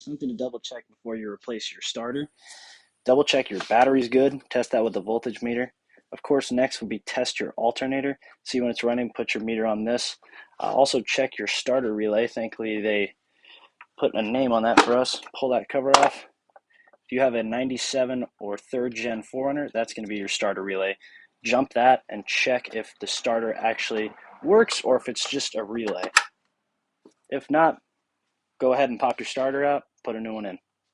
Something to double check before you replace your starter. Double check your battery's good. Test that with the voltage meter. Of course, next would be test your alternator. See when it's running, put your meter on this. Also check your starter relay. Thankfully, they put a name on that for us. Pull that cover off. If you have a 97 or 3rd gen 4Runner, that's going to be your starter relay. Jump that and check if the starter actually works or if it's just a relay. If not, go ahead and pop your starter out, put a new one in.